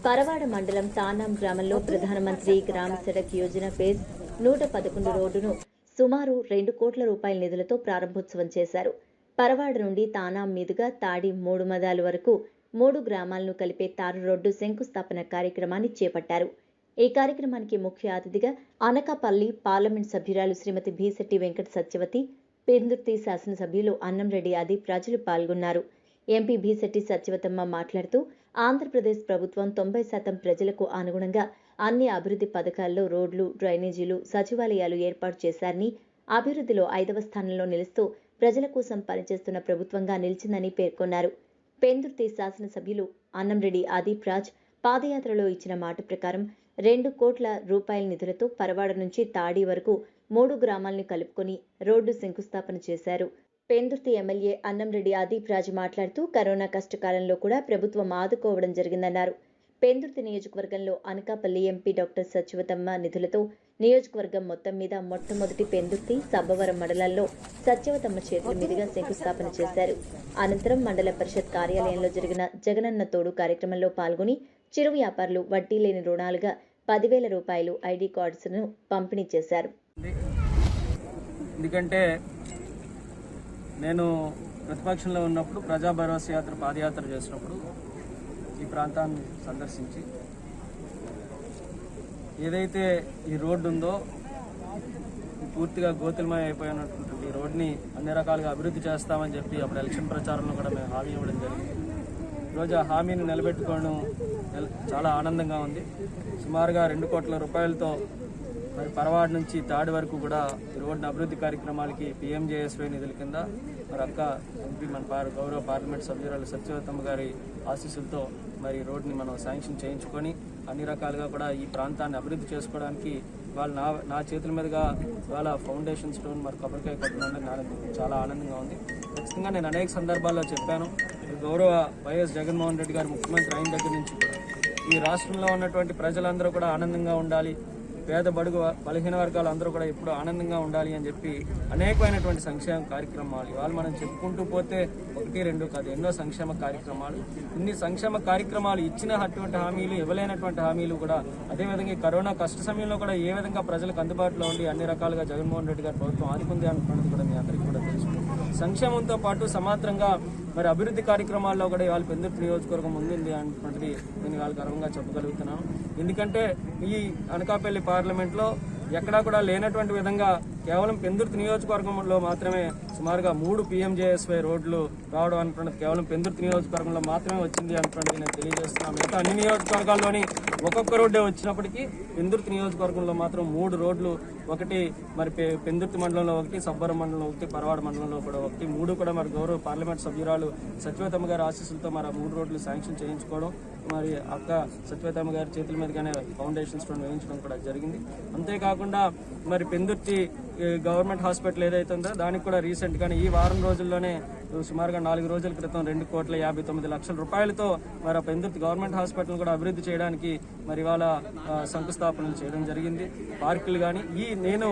పరవాడ మండలం తానాం గ్రామంలో ప్రధానమంత్రి గ్రామ సడక్ యోజన ఫేజ్ 111 రోడ్డును సుమారు 2 కోట్ల రూపాయల నిధులతో ప్రారంభోత్సవం చేశారు. పరవాడ నుండి తానాం మీదుగా తాడి 3 మదాలు వరకు 3 గ్రామాలను కలిపే తారు రోడ్డు శంకుస్థాపన కార్యక్రమాన్ని చేపట్టారు. ఈ కార్యక్రమానికి ముఖ్య అతిథిగా అనకాపల్లి పార్లమెంట్ సభ్యురాలు శ్రీమతి భీశెట్టి వెంకట సత్యవతి, పెందుర్తి శాసనసభ్యులు అన్నంరెడ్డి ఆది ప్రజలు పాల్గొన్నారు. ఎంపీ భీశెట్టి సత్యవతమ్మ మాట్లాడుతూ ఆంధ్రప్రదేశ్ ప్రభుత్వం 90% ప్రజలకు అనుగుణంగా అన్ని అభివృద్ధి పథకాల్లో రోడ్లు, డ్రైనేజీలు, సచివాలయాలు ఏర్పాటు చేశారని, అభివృద్ధిలో 5వ స్థానంలో నిలుస్తూ ప్రజల కోసం పనిచేస్తున్న ప్రభుత్వంగా నిలిచిందని పేర్కొన్నారు. పెందుర్తి శాసనసభ్యులు అన్నంరెడ్డి ఆదిప్ రాజ్ పాదయాత్రలో ఇచ్చిన మాట ప్రకారం 2 కోట్ల రూపాయల నిధులతో పరవాడ నుంచి తాడి వరకు 3 గ్రామాలను కలుపుకొని రోడ్డు శంకుస్థాపన చేశారు. పెందుర్తి ఎమ్మెల్యే అన్నంరెడ్డి ఆదిప్ రాజ్ మాట్లాడుతూ కరోనా కష్టకాలంలో కూడా ప్రభుత్వం ఆదుకోవడం జరిగిందన్నారు. పెందుర్తి నియోజకవర్గంలో అనకాపల్లి ఎంపీ డాక్టర్ సత్యవతమ్మ నిధులతో నియోజకవర్గం మొత్తం మీద మొట్టమొదటి పెందుర్తి, సబ్బవరం మండలాల్లో సత్యవతమ్మ చేతుల మీదుగా శంకుస్థాపన చేశారు. అనంతరం మండల పరిషత్ కార్యాలయంలో జరిగిన జగనన్న తోడు కార్యక్రమంలో పాల్గొని చిరు వ్యాపారులు వడ్డీ లేని రుణాలుగా 10,000 రూపాయలు ఐడి కార్డ్స్ను పంపిణీ చేశారు. ఎందుకంటే నేను ప్రతిపక్షంలో ఉన్నప్పుడు ప్రజా భరోసా యాత్ర పాదయాత్ర చేసినప్పుడు ఈ ప్రాంతాన్ని సందర్శించి ఏదైతే ఈ రోడ్డు ఉందో పూర్తిగా గోతులమయం అయిపోయినటువంటి ఈ రోడ్ని అన్ని రకాలుగా అభివృద్ధి చేస్తామని చెప్పి అప్పుడు ఎలక్షన్ ప్రచారంలో కూడా మేము హామీ ఇవ్వడం జరిగింది. ఈరోజు ఆ హామీని నిలబెట్టుకోవడం చాలా ఆనందంగా ఉంది. సుమారుగా 2 కోట్ల రూపాయలతో మరి పరవాడ నుంచి తాడి వరకు కూడా ఈ రోడ్డు అభివృద్ధి కార్యక్రమాలకి PMJSY నిధుల కింద మరి అక్క ఎంపీ మన గౌరవ పార్లమెంట్ సభ్యురాలు సత్యవతమ్మ గారి ఆశీస్సులతో మరి రోడ్ని మనం శాంక్షన్ చేయించుకొని అన్ని రకాలుగా కూడా ఈ ప్రాంతాన్ని అభివృద్ధి చేసుకోవడానికి వాళ్ళు నా చేతుల మీదుగా వాళ్ళ ఫౌండేషన్ స్టోన్ మరి కొబ్బరికాయ కొట్టడం నాకు చాలా ఆనందంగా ఉంది. ఖచ్చితంగా నేను అనేక సందర్భాల్లో చెప్పాను, గౌరవ వైఎస్ జగన్మోహన్ రెడ్డి గారు ముఖ్యమంత్రి అయిన దగ్గర నుంచి కూడా ఈ రాష్ట్రంలో ఉన్నటువంటి ప్రజలందరూ కూడా ఆనందంగా ఉండాలి, పేద బడుగు బలహీన వర్గాలు అందరూ కూడా ఎప్పుడు ఆనందంగా ఉండాలి అని చెప్పి అనేకమైనటువంటి సంక్షేమ కార్యక్రమాలు ఇవాళ మనం చెప్పుకుంటూ పోతే 1, 2 కాదు ఎన్నో సంక్షేమ కార్యక్రమాలు, ఇన్ని సంక్షేమ కార్యక్రమాలు ఇచ్చినటువంటి హామీలు, ఇవ్వలేనటువంటి హామీలు కూడా అదేవిధంగా కరోనా కష్ట సమయంలో కూడా ఏ విధంగా ప్రజలకు అందుబాటులో ఉండి అన్ని రకాలుగా జగన్మోహన్ రెడ్డి గారి ప్రభుత్వం ఆదుకుంది అనుకున్నది కూడా మీ అందరికీ కూడా తెలుసు. సంక్షేమంతో పాటు సమాంతరంగా మరి అభివృద్ధి కార్యక్రమాల్లో కూడా ఇవాళ పెందుర్తి నియోజకవర్గం ముందుంది అన్నటువంటిది నేను ఇవాళ గర్వంగా చెప్పగలుగుతున్నాను. ఎందుకంటే ఈ అనకాపల్లి పార్లమెంట్లో ఎక్కడా కూడా లేనటువంటి విధంగా కేవలం పెందుర్తి నియోజకవర్గంలో మాత్రమే సుమారుగా 3 PMJSY రోడ్లు రావడం అనుకున్నది కేవలం పెందుర్తి నియోజకవర్గంలో మాత్రమే వచ్చింది అనుకున్నది నేను తెలియజేస్తున్నాను. మిగతా అన్ని నియోజకవర్గాల్లోని ఒక్కొక్క రోడ్డే వచ్చినప్పటికీ పెందుర్తి నియోజకవర్గంలో మాత్రం 3 రోడ్లు, ఒకటి మరి పెందుర్తి మండలంలో ఒకటి, సబ్బవరం మండలంలో ఒకటి, పరవాడ మండలంలో కూడా ఒకటి, 3 కూడా మరి గౌరవ పార్లమెంట్ సభ్యురాలు సత్యవతమ్మ గారి ఆశీస్సులతో మరి 3 రోడ్లు శాంక్షన్ చేయించుకోవడం, మరి అక్క సత్యవతమ్మ గారి చేతుల మీదుగానే ఫౌండేషన్ స్టోన్ వేయించడం కూడా జరిగింది. అంతేకాకుండా మరి పెందుర్తి గవర్నమెంట్ హాస్పిటల్ ఏదైతే ఉందో దానికి కూడా రీసెంట్ గానే ఈ వారం రోజుల్లోనే సుమారుగా 4 రోజుల క్రితం 2,59,00,000 రూపాయలతో మరి పెందుర్తి గవర్నమెంట్ హాస్పిటల్ కూడా అభివృద్ధి చేయడానికి మరి ఇవాళ శంకుస్థాపనలు చేయడం జరిగింది. పార్కులు కానీ నేను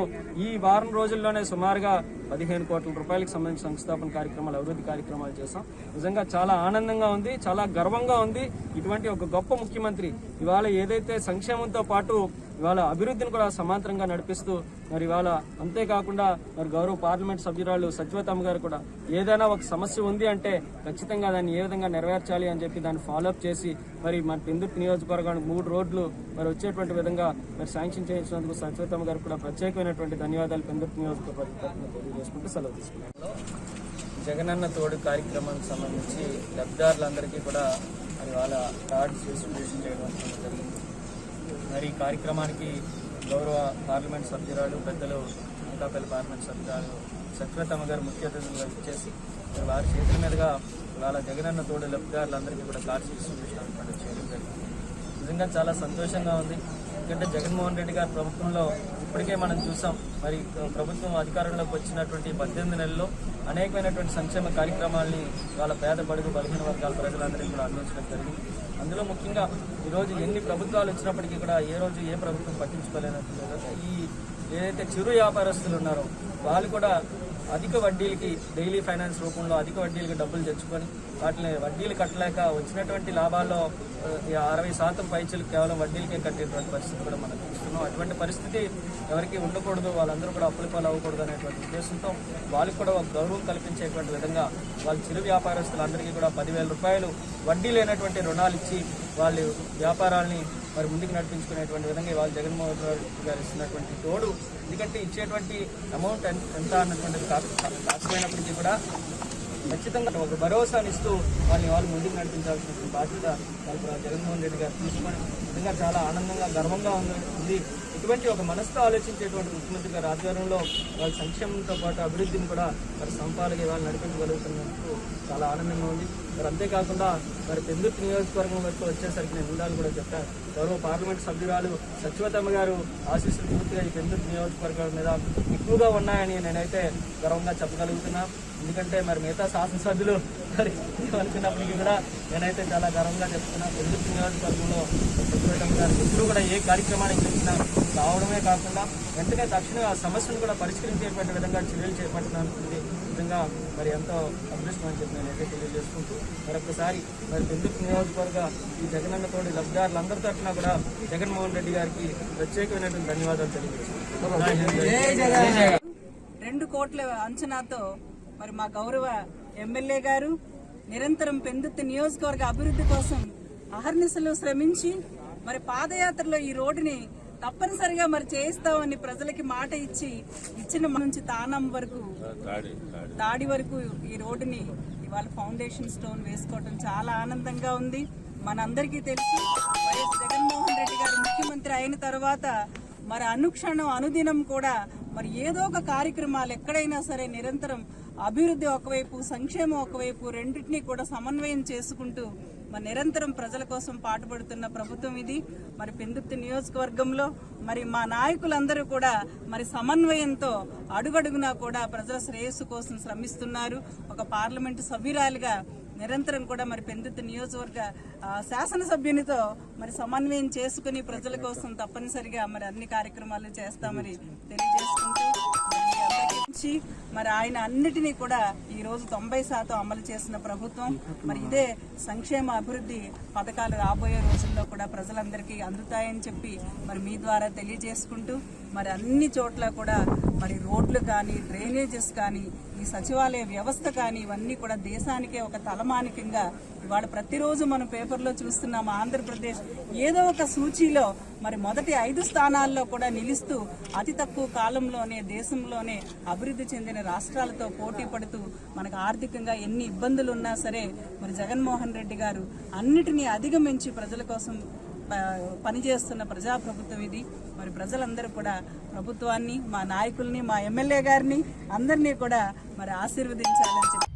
ఈ వారం రోజుల్లోనే సుమారుగా 15 కోట్ల రూపాయలకు సంబంధించిన శంకుస్థాపన కార్యక్రమాలు, అభివృద్ధి కార్యక్రమాలు చేశాం. నిజంగా చాలా ఆనందంగా ఉంది, చాలా గర్వంగా ఉంది. ఇటువంటి ఒక గొప్ప ముఖ్యమంత్రి ఇవాళ ఏదైతే సంక్షేమంతో పాటు ఇవాళ అభివృద్ధిని కూడా సమాంతరంగా నడిపిస్తూ మరి ఇవాళ అంతేకాకుండా మరి గౌరవ పార్లమెంట్ సభ్యురాలు సత్యవతమ్మ గారు కూడా ఏదైనా ఒక సమస్య ఉంది అంటే ఖచ్చితంగా దాన్ని ఏ విధంగా నెరవేర్చాలి అని చెప్పి దాన్ని ఫాలోఅప్ చేసి మరి మన పెందుర్తి నియోజకవర్గానికి 3 రోడ్లు మరి వచ్చేటువంటి విధంగా మరి శాంక్షన్ చేయించినందుకు సత్యవతమ్మ గారు కూడా ప్రత్యేకమైనటువంటి ధన్యవాదాలు పెందుర్తి నియోజకవర్గం తెలియజేసుకుంటూ సెలవు తీసుకున్నాను. జగనన్న తోడు కార్యక్రమానికి సంబంధించి లబ్ధిదారులందరికీ కూడా మరి వాళ్ళ కార్డ్స్ డిస్ట్రిబ్యూషన్ చేయడం జరిగింది. మరి ఈ కార్యక్రమానికి గౌరవ పార్లమెంట్ సభ్యురాలు పెద్దలు అనకాపల్లి పార్లమెంట్ సభ్యురాలు సత్యవతమ్మ గారు ముఖ్య అతిథులుగా ఇచ్చేసి మరి వారి చేతుల మీదుగా వాళ్ళ జగనన్న తోడు లబ్ధిదారులందరికీ కూడా కార్డ్స్ డిస్ట్రిబ్యూషన్ చేయడం జరిగింది. నిజంగా చాలా సంతోషంగా ఉంది. ఎందుకంటే జగన్మోహన్ రెడ్డి గారి ప్రభుత్వంలో ఇప్పటికే మనం చూసాం, మరి ప్రభుత్వం అధికారంలోకి వచ్చినటువంటి 18 నెలల్లో అనేకమైనటువంటి సంక్షేమ కార్యక్రమాలని వాళ్ళ పేద బడుగు బలహీన వర్గాల ప్రజలందరికీ కూడా అందించడం జరిగింది. అందులో ముఖ్యంగా ఈరోజు ఎన్ని ప్రభుత్వాలు వచ్చినప్పటికీ కూడా ఏ రోజు ఏ ప్రభుత్వం పట్టించుకోలేనట్టు ఈ ఏదైతే చిరు వ్యాపారస్తులు ఉన్నారో వాళ్ళు కూడా అధిక వడ్డీలకి డైలీ ఫైనాన్స్ రూపంలో అధిక వడ్డీలకి డబ్బులు తెచ్చుకొని వాటిని వడ్డీలు కట్టలేక వచ్చినటువంటి లాభాల్లో 60% పైచలు కేవలం వడ్డీలకే కట్టేటువంటి పరిస్థితి కూడా మనం చూస్తున్నాం. అటువంటి పరిస్థితి ఎవరికి ఉండకూడదు, వాళ్ళందరూ కూడా అప్పుల పాలు అవ్వకూడదు అనేటువంటి ఉద్దేశంతో వాళ్ళకి కూడా ఒక గౌరవం కల్పించేటువంటి విధంగా వాళ్ళ చిరు వ్యాపారస్తులందరికీ కూడా 10,000 రూపాయలు వడ్డీ లేనటువంటి రుణాలు ఇచ్చి వాళ్ళు వ్యాపారాలని మరి ముందుకు నడిపించుకునేటువంటి విధంగా వాళ్ళు జగన్మోహన్ రెడ్డి గారు ఇస్తున్నటువంటి తోడు, ఎందుకంటే ఇచ్చేటువంటి అమౌంట్ ఎంత అన్నటువంటిది కాకపోయినప్పటికీ కూడా ఖచ్చితంగా ఒక భరోసాని ఇస్తూ వాళ్ళు ముందుకు నడిపించాల్సినటువంటి బాధ్యత జగన్మోహన్ రెడ్డి గారు తీసుకొని నిజంగా చాలా ఆనందంగా గర్వంగా ఉంది. ఇటువంటి ఒక మనసుతో ఆలోచించేటువంటి ముఖ్యమంత్రి గారి ఆధ్వర్యంలో వాళ్ళ సంక్షేమంతో పాటు అభివృద్ధిని కూడా మరి సంపాలకి వాళ్ళు నడిపించగలుగుతున్నందుకు చాలా ఆనందంగా ఉంది. మరి అంతేకాకుండా మరి పెందుర్తి నియోజకవర్గం వరకు వచ్చేసరికి నేను ఉండాలి కూడా చెప్పాను. గౌరవ పార్లమెంట్ సభ్యురాలు సత్యవతమ్మ గారు ఆశీస్సులు పూర్తిగా ఈ పెందుర్తి నియోజకవర్గం మీద ఎక్కువగా ఉన్నాయని నేనైతే గర్వంగా చెప్పగలుగుతున్నా. ఎందుకంటే మరి మిగతా శాసనసభ్యులు మరి అనుకున్నప్పటికీ కూడా నేనైతే చాలా గర్వంగా చెప్తున్నా. పెందుర్తి నియోజకవర్గంలో సత్యవతమ్మ గారు ఎప్పుడు కూడా ఏ కార్యక్రమానికి వచ్చినా రావడమే కాకుండా వెంటనే తక్షణం ఆ సమస్యను కూడా పరిష్కరించేటువంటి విధంగా చర్యలు చేపట్టినందుకు నిజంగా మరి ఎంతో అదృష్టం అని చెప్పి నేనైతే తెలియజేసుకుంటూ మరొకసారి మరి పెందుర్తి నియోజకవర్గ ఈ జగనన్న తోటి లబ్ధిదారులందరి తరఫున కూడా జగన్మోహన్ రెడ్డి గారికి ప్రత్యేకమైనటువంటి ధన్యవాదాలు తెలియజేస్తున్నాను. 2 కోట్ల అంచనాతో మరి మా గౌరవ ఎమ్మెల్యే గారు నిరంతరం పెందుర్తి నియోజకవర్గ అభివృద్ధి కోసం అహర్నిశలు శ్రమించి మరి పాదయాత్రలో ఈ రోడ్డుని తప్పనిసరిగా మరి చేయిస్తామని ప్రజలకి మాట ఇచ్చిన నుంచి తానం వరకు తాడి వరకు ఈ రోడ్డుని ఇవాళ ఫౌండేషన్ స్టోన్ వేసుకోవడం చాలా ఆనందంగా ఉంది. మనందరికీ తెలుసు వైఎస్ జగన్మోహన్ రెడ్డి గారు ముఖ్యమంత్రి అయిన తర్వాత మరి అనుక్షణం అనుదినం కూడా మరి ఏదో ఒక కార్యక్రమాలు ఎక్కడైనా సరే నిరంతరం అభివృద్ధి ఒకవైపు సంక్షేమం ఒకవైపు రెండింటినీ కూడా సమన్వయం చేసుకుంటూ మరి నిరంతరం ప్రజల కోసం పాటుపడుతున్న ప్రభుత్వం ఇది. మరి పెందుర్తి నియోజకవర్గంలో మరి మా నాయకులందరూ కూడా మరి సమన్వయంతో అడుగడుగునా కూడా ప్రజల శ్రేయస్సు కోసం శ్రమిస్తున్నారు. ఒక పార్లమెంటు సభ్యురాలిగా నిరంతరం కూడా మరి పెందుర్తి నియోజకవర్గ శాసనసభ్యునితో మరి సమన్వయం చేసుకుని ప్రజల కోసం తప్పనిసరిగా మరి అన్ని కార్యక్రమాలు చేస్తామని తెలియజేసుకుంటూ మరి ఆయన అన్నిటినీ కూడా ఈ రోజు 90% అమలు చేసిన ప్రభుత్వం. మరి ఇదే సంక్షేమ అభివృద్ధి పథకాలు రాబోయే రోజుల్లో కూడా ప్రజలందరికీ అందుతాయని చెప్పి మరి మీ ద్వారా తెలియజేసుకుంటూ మరి అన్ని చోట్ల కూడా మరి రోడ్లు కానీ డ్రైనేజెస్ కానీ ఈ సచివాలయ వ్యవస్థ కానీ ఇవన్నీ కూడా దేశానికే ఒక తలమానికంగా ఇవాళ ప్రతిరోజు మనం పేపర్లో చూస్తున్నాం. ఆంధ్రప్రదేశ్ ఏదో ఒక సూచీలో మరి మొదటి 5 స్థానాల్లో కూడా నిలుస్తూ అతి తక్కువ కాలంలోనే దేశంలోనే అభివృద్ధి చెందిన రాష్ట్రాలతో పోటీ పడుతూ మనకు ఆర్థికంగా ఎన్ని ఇబ్బందులు ఉన్నా సరే మరి జగన్మోహన్ రెడ్డి గారు అన్నిటినీ అధిగమించి ప్రజల కోసం పనిచేస్తున్న ప్రజాప్రభుత్వం ఇది. మరి ప్రజలందరూ కూడా ప్రభుత్వాన్ని, మా నాయకుల్ని, మా ఎమ్మెల్యే గారిని అందరినీ కూడా మరి ఆశీర్వదించాలని చెప్పి